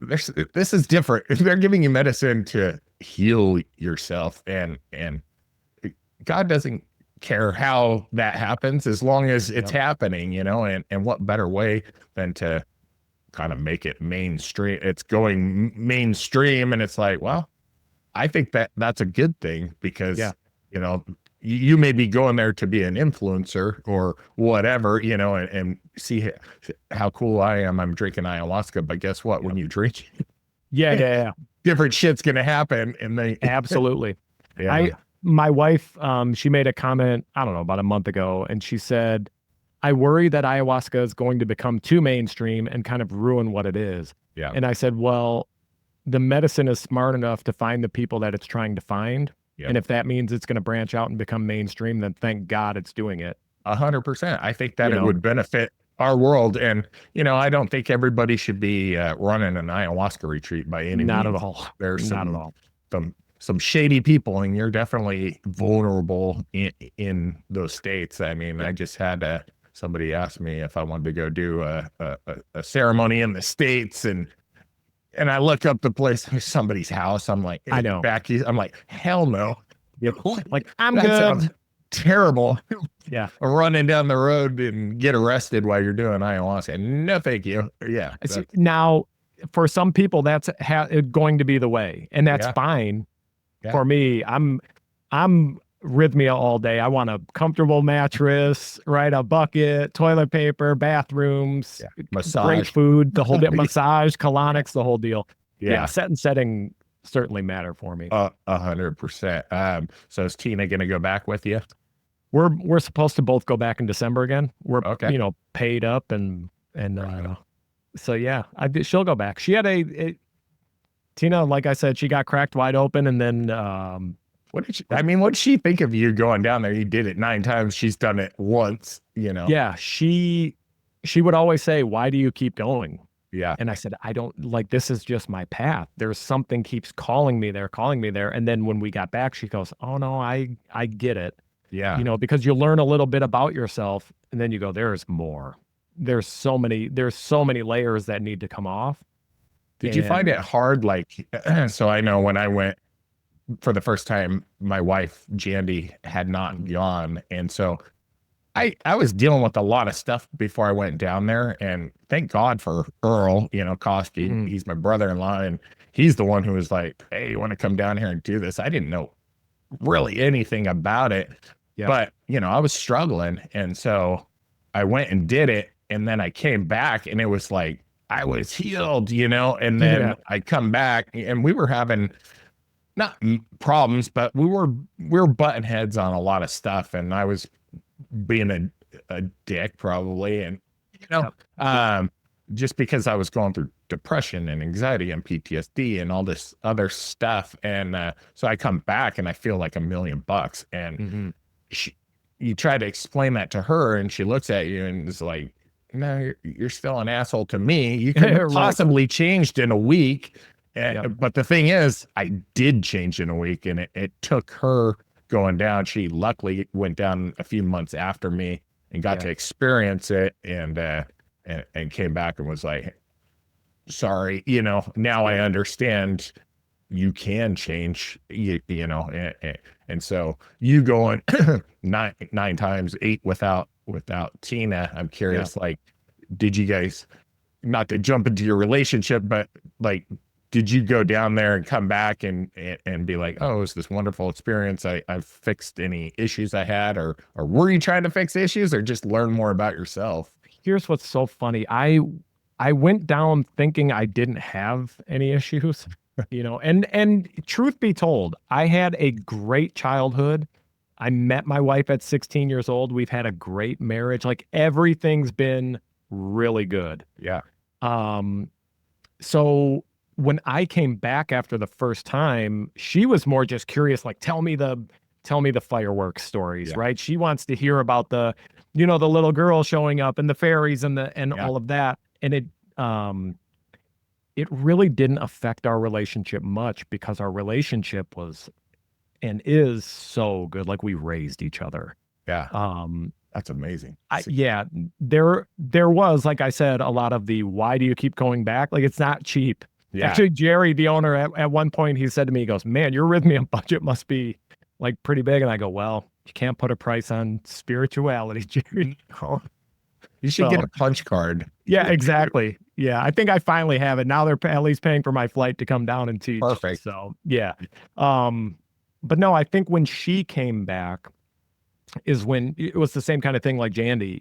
this is different. If they're giving you medicine to heal yourself, and God doesn't care how that happens as long as it's happening, and what better way than to kind of make it mainstream. It's going mainstream, and it's like, well, I think that's a good thing because you may be going there to be an influencer or whatever, and see how cool I am. I'm drinking ayahuasca, but guess what? When you drink, different shit's gonna happen. And they absolutely. My wife, she made a comment, I don't know, about a month ago, and she said, I worry that ayahuasca is going to become too mainstream and kind of ruin what it is. Yeah. And I said, well, the medicine is smart enough to find the people that it's trying to find. Yep. And if that means it's going to branch out and become mainstream, then thank God it's doing it. 100%. I think that it would benefit our world. And, I don't think everybody should be running an ayahuasca retreat by any means. Not at all. There's not at all. Some some shady people, and you're definitely vulnerable in those states. I mean, I just had somebody ask me if I wanted to go do a ceremony in the States, and I look up the place, somebody's house. I'm like, I know. back east. I'm like, hell no. Yep. Like, I'm That sounds good. terrible. Yeah. Running down the road and get arrested while you're doing ayahuasca. No, thank you. Yeah. Now, for some people, that's going to be the way, and that's Yeah. fine. Yeah. For me, I'm Rythmia all day. I want a comfortable mattress, right? A bucket, toilet paper, bathrooms, Massage. great food, the whole deal, massage, colonics, the whole deal. Yeah, set and setting certainly matter for me. 100%. So is Tina going to go back with you? We're supposed to both go back in December again. We're Okay. Paid up and so yeah, she'll go back. She had Tina, like I said, she got cracked wide open, and then what did she think of you going down there? You did it 9 times. She's done it once, Yeah, she would always say, "Why do you keep going?" Yeah. And I said, "I don't, like, this is just my path. There's something keeps calling me there. And then when we got back, she goes, "Oh no, I get it." Yeah. Because you learn a little bit about yourself, and then you go, "There's more. There's so many layers that need to come off." Did you find it hard? Like, so I know when I went for the first time, my wife, Jandy, had not gone. And so I was dealing with a lot of stuff before I went down there. And thank God for Earl, Koski. He's my brother-in-law. And he's the one who was like, hey, you want to come down here and do this? I didn't know really anything about it. Yep. But, I was struggling. And so I went and did it. And then I came back and it was like, I was healed, and then I come back and we were having not problems, but we were butting heads on a lot of stuff. And I was being a dick probably. And, just because I was going through depression and anxiety and PTSD and all this other stuff. And so I come back and I feel like $1,000,000. And you try to explain that to her and she looks at you and is like, no, you're still an asshole to me. You could have possibly changed in a week. But the thing is, I did change in a week, and it took her going down. She luckily went down a few months after me and got to experience it and came back and was like, sorry, now I understand you can change, and so you going 9 times, 8 without Tina. I'm curious, like, did you guys, not to jump into your relationship, but like, did you go down there and come back and be like, oh, it was this wonderful experience. I've fixed any issues I had, or were you trying to fix issues or just learn more about yourself? Here's what's so funny. I went down thinking I didn't have any issues, and truth be told, I had a great childhood. I met my wife at 16 years old. We've had a great marriage. Like, everything's been really good. Yeah. So when I came back after the first time, she was more just curious, like, tell me the fireworks stories, right? She wants to hear about the little girl showing up and the fairies and all of that. And it really didn't affect our relationship much because our relationship was and is so good. Like, we raised each other. Yeah. That's amazing. There was, like I said, a lot of the, why do you keep going back? Like, it's not cheap. Yeah. Actually, Jerry, the owner, at one point, he said to me, he goes, man, your Rythmia budget must be like pretty big. And I go, well, you can't put a price on spirituality, Jerry. You should get a punch card. Yeah, exactly. Yeah, I think I finally have it. Now they're at least paying for my flight to come down and teach. Perfect. So, yeah. But no, I think when she came back is when it was the same kind of thing like Jandy,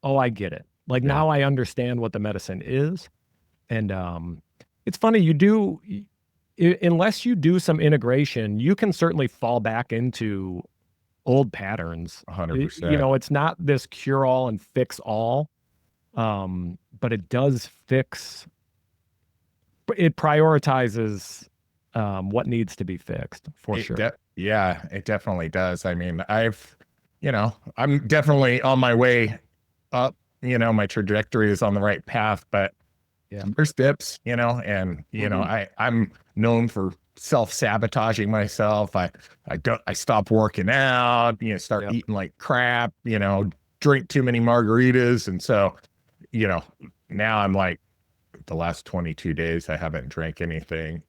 oh, I get it. Like, now I understand what the medicine is. And it's funny, unless you do some integration, you can certainly fall back into old patterns. 100%. It's not this cure all and fix all, but it does fix. It prioritizes what needs to be fixed for sure. It definitely does. I mean, I'm definitely on my way up. My trajectory is on the right path, but there's dips, and I'm known for self-sabotaging myself. I stopped working out, start Yep. eating like crap, drink too many margaritas. And so, you know, now I'm like, the last 22 days, I haven't drank anything.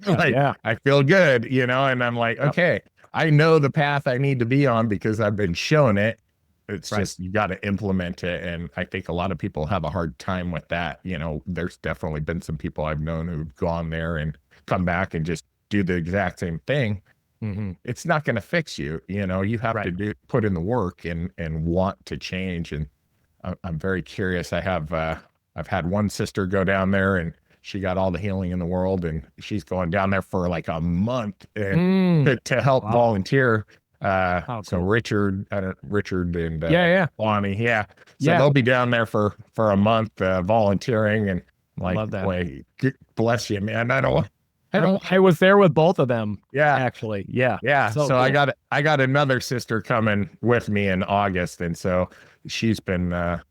Like, Yeah. I feel good, and I'm like, Yep. okay, I know the path I need to be on because I've been shown it. It's Right. just, you got to implement it. And I think a lot of people have a hard time with that. There's definitely been some people I've known who've gone there and come back and just do the exact same thing. Mm-hmm. It's not going to fix you. You have Right. to put in the work and want to change. And I'm very curious. I've had one sister go down there and she got all the healing in the world, and she's going down there for like a month to help Wow. volunteer. How So cool. Richard and Yeah. Bonnie, yeah. So Yeah. they'll be down there for a month volunteering, and like, Love that. boy, bless you, man. I was there with both of them. Yeah. Actually. Yeah. Yeah. So So cool. I got another sister coming with me in August, and so she's been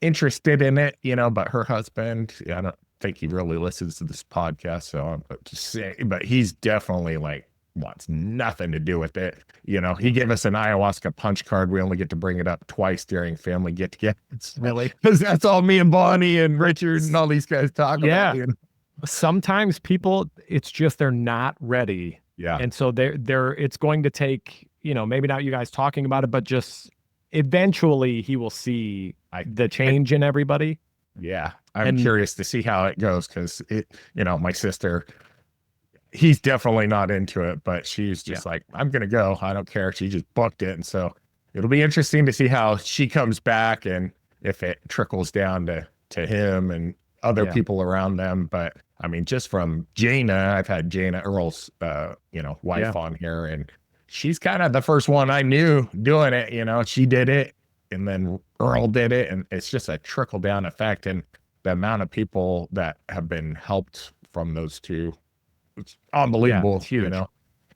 interested in it, but her husband, I don't think he really listens to this podcast, so I'm just saying, but he's definitely like wants nothing to do with it. He gave us an ayahuasca punch card. We only get to bring it up twice during family get together. Really? Because that's all me and Bonnie and Richard and all these guys talk Yeah. about. Sometimes people, it's just they're not ready. Yeah. And so it's going to take, maybe not you guys talking about it, but just eventually he will see the change in everybody. Yeah. I'm curious to see how it goes, because my sister, he's definitely not into it, but she's just like, I'm going to go. I don't care. She just booked it. And so it'll be interesting to see how she comes back and if it trickles down to him and other people around them. But I mean, just from Jana, I've had Jana Earl's, wife on here, and she's kind of the first one I knew doing it. She did it, and then Earl did it, and it's just a trickle down effect. And the amount of people that have been helped from those two, it's unbelievable. It's huge.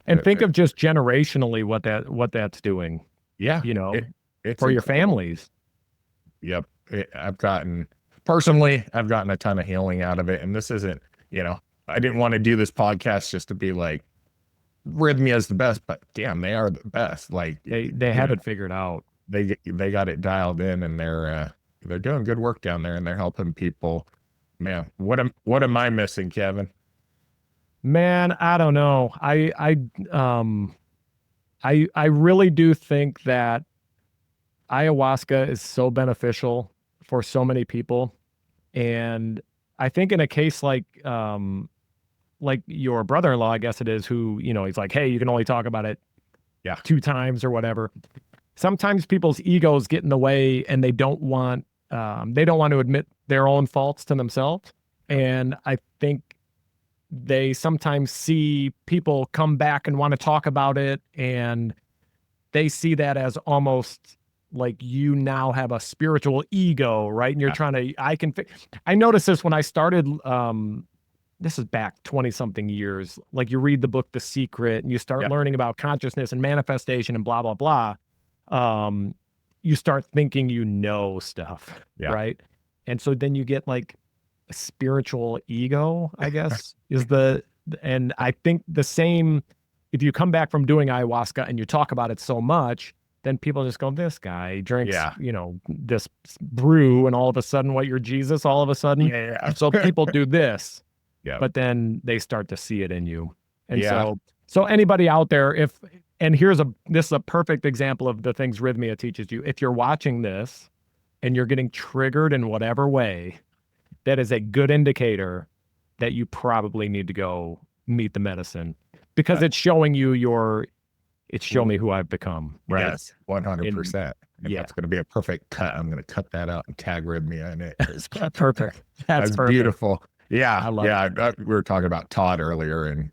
And think of just generationally what that's doing. Yeah. It's for your families. Yep. I've gotten a ton of healing out of it. And this isn't, I didn't want to do this podcast just to be like, Rythmia is the best, but damn, they are the best. Like, they have it figured out. They got it dialed in, and they're doing good work down there, and they're helping people. Man, what am I missing, Kevin? Man, I don't know. I really do think that ayahuasca is so beneficial for so many people. And I think in a case like your brother-in-law, I guess it is, who, he's like, hey, you can only talk about it 2 times or whatever. Sometimes people's egos get in the way, and they don't want to admit their own faults to themselves. And I think they sometimes see people come back and want to talk about it, and they see that as almost like you now have a spiritual ego, right? And you're trying to, I noticed this when I started, this is back 20 something years. Like, you read the book, The Secret, and you start learning about consciousness and manifestation and blah, blah, blah. You start thinking stuff, right? And so then you get like a spiritual ego, I guess, and I think the same, if you come back from doing ayahuasca and you talk about it so much, then people just go, this guy drinks, this brew, and all of a sudden, you're Jesus all of a sudden. So people do this, but then they start to see it in you. And so anybody out there, and this is a perfect example of the things Rythmia teaches you. If you're watching this and you're getting triggered in whatever way, that is a good indicator that you probably need to go meet the medicine, because it's showing you it's showing me who I've become. Right. Yes, 100%. That's going to be a perfect cut. I'm going to cut that out and tag Rythmia in it. Perfect. That's perfect. Beautiful. Yeah. I love it. We were talking about Todd earlier, and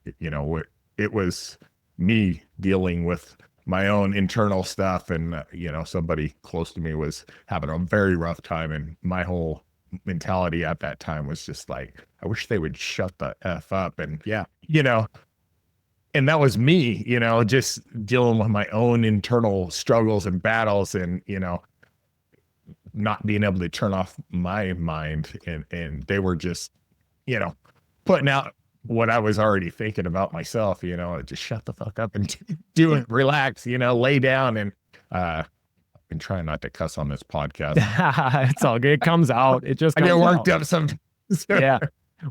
it was me dealing with my own internal stuff, and somebody close to me was having a very rough time, and my whole mentality at that time was just like, I wish they would shut the F up. And and that was me, just dealing with my own internal struggles and battles, and not being able to turn off my mind, and they were just putting out what I was already thinking about myself, just shut the fuck up and do it, relax, lay down. And I've been trying not to cuss on this podcast. It's all good. It comes out. It just I get comes worked out. up sometimes. Yeah.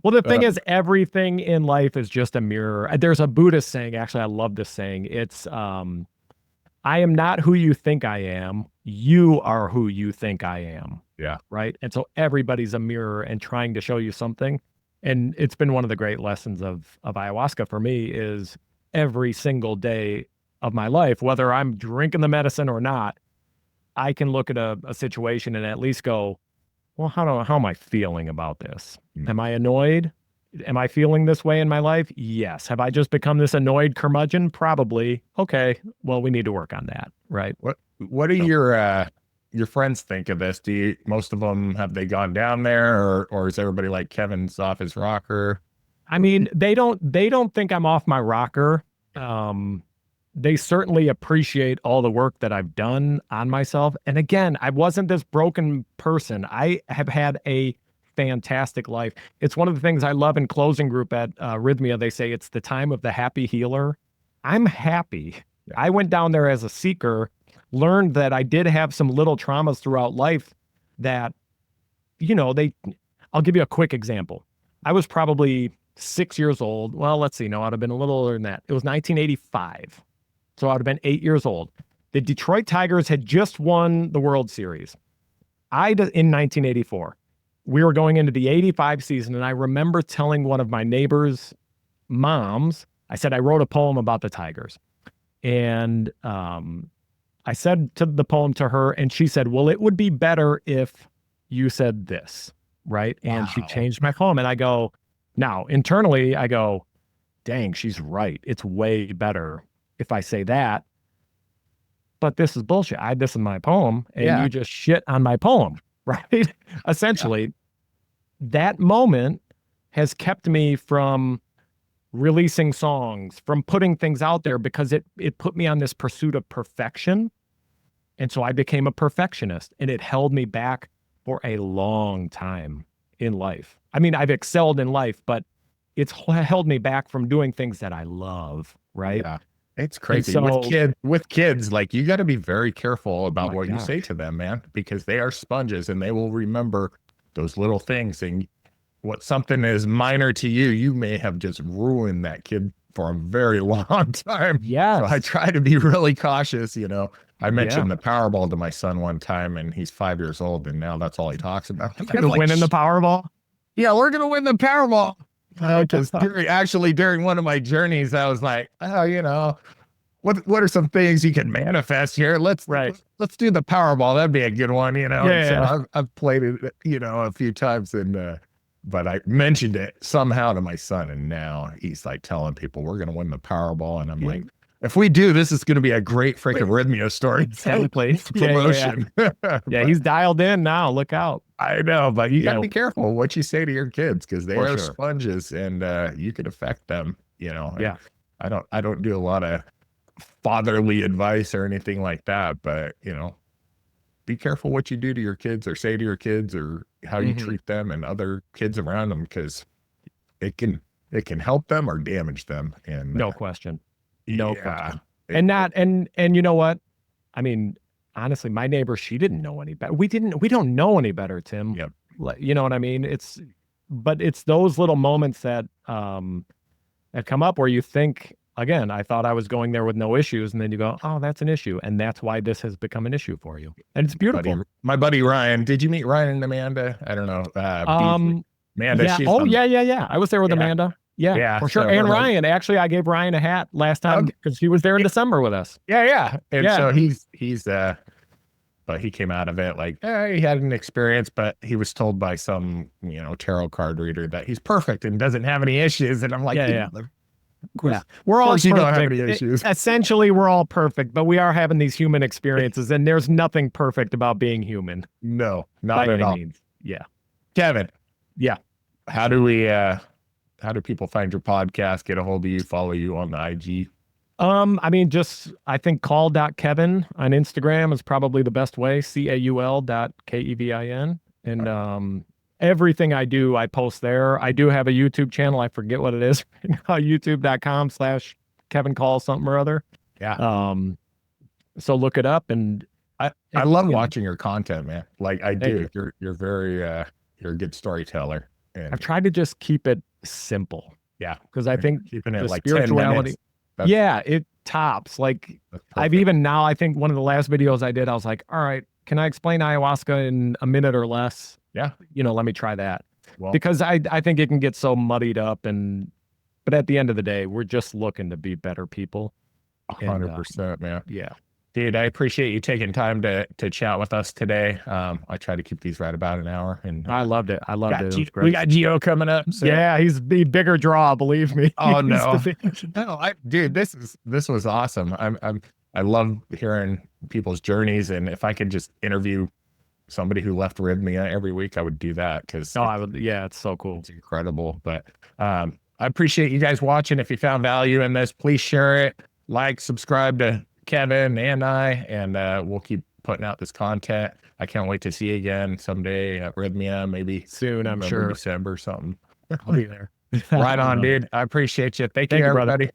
Well, the thing is, everything in life is just a mirror. There's a Buddhist saying, actually, I love this saying. It's, I am not who you think I am. You are who you think I am. Yeah. Right. And so everybody's a mirror and trying to show you something. And it's been one of the great lessons of ayahuasca for me is every single day of my life, whether I'm drinking the medicine or not, I can look at a situation and at least go, well, how am I feeling about this? Am I annoyed? Am I feeling this way in my life? Yes. Have I just become this annoyed curmudgeon? Probably. Okay. Well, we need to work on that. Right. What do your friends think of this? Most of them, have they gone down there, or is everybody like Kevin's off his rocker? I mean, they don't think I'm off my rocker. They certainly appreciate all the work that I've done on myself. And again, I wasn't this broken person. I have had a fantastic life. It's one of the things I love in closing group at Rythmia. They say it's the time of the happy healer. I'm happy. I went down there as a seeker, learned that I did have some little traumas throughout life that, I'll give you a quick example. I was probably 6 years old. Well, let's see. No, I'd have been a little older than that. It was 1985. So I'd have been 8 years old. The Detroit Tigers had just won the World Series. In 1984. We were going into the 85 season, and I remember telling one of my neighbor's moms, I said, I wrote a poem about the Tigers. And I said the poem to her, and she said, well, it would be better if you said this, right? And she changed my poem. And I go, now, internally, I go, dang, she's right. It's way better if I say that. But this is bullshit. This is my poem, and you just shit on my poem, right? Essentially, that moment has kept me from releasing songs, from putting things out there, because it put me on this pursuit of perfection. And so I became a perfectionist, and it held me back for a long time in life. I mean, I've excelled in life, but it's held me back from doing things that I love, right? Yeah. It's crazy. So, with kids, like, you got to be very careful about what you say to them, man, because they are sponges and they will remember those little things. And what something is minor to you, you may have just ruined that kid for a very long time. Yeah. So I try to be really cautious. I mentioned the Powerball to my son one time, and he's 5 years old, and now that's all he talks about. Winning the Powerball? Yeah, we're going to win the Powerball. Because during one of my journeys, I was like, what are some things you can manifest here? Let's do the Powerball. That'd be a good one, So I've played it, a few times, and but I mentioned it somehow to my son, and now he's like telling people we're going to win the Powerball, and I'm like, if we do, this is going to be a great freaking Rythmia story. Promotion. Yeah, he's dialed in now. Look out. I know, but you got to be careful what you say to your kids, because they are sponges, and you can affect them. Yeah. I don't do a lot of fatherly advice or anything like that, but be careful what you do to your kids or say to your kids, or how you treat them and other kids around them, because it can help them or damage them. And no question. Question. And you know what? I mean, honestly, my neighbor, she didn't know any better. We don't know any better, Tim. Yep. You know what I mean? It's those little moments that come up where you think, again, I thought I was going there with no issues, and then you go, oh, that's an issue, and that's why this has become an issue for you, and it's beautiful. My buddy Ryan, did you meet Ryan and Amanda? I don't know. Amanda. Yeah. I was there with Amanda. Yeah, for sure. And Ryan, actually, I gave Ryan a hat last time because he was there in December with us. Yeah. And so he's but he came out of it like, he had an experience, but he was told by some, tarot card reader that he's perfect and doesn't have any issues. And I'm like, we're all perfect. You don't have any issues. Essentially, we're all perfect, but we are having these human experiences, and there's nothing perfect about being human. No, not at all. Means. Yeah. Kevin. Yeah. How do people find your podcast, get a hold of you, follow you on the IG? I think Caul.Kevin on Instagram is probably the best way. CAUL.KEVIN. And everything I do, I post there. I do have a YouTube channel. I forget what it is right now, youtube.com/Kevin Caul something or other. Yeah. So look it up, and I love watching your content, man. Like I do. You're very you're a good storyteller. And I've tried to just keep it simple. Yeah. Because I think keeping it the like 10 spirituality, minutes. yeah, it tops. Like I've even now, I think one of the last videos I did, I was like, all right, can I explain ayahuasca in a minute or less? Yeah. Let me try that. Well, Because I think it can get so muddied up, but at the end of the day, we're just looking to be better people. 100%, man. Yeah. Dude, I appreciate you taking time to chat with us today. I try to keep these right about an hour, and I loved it. We got Gio coming up. So. Yeah, he's the bigger draw, believe me. Oh no, no, dude, this was awesome. I love hearing people's journeys, and if I could just interview somebody who left Rythmia every week, I would do that because I would. Yeah, it's so cool. It's incredible. But I appreciate you guys watching. If you found value in this, please share it, like, subscribe to Kevin and I, and we'll keep putting out this content. I can't wait to see you again someday at Rythmia, maybe soon. I'm sure December or something. I'll be there. Right on, dude. I appreciate you. Thank you, everybody. Brother.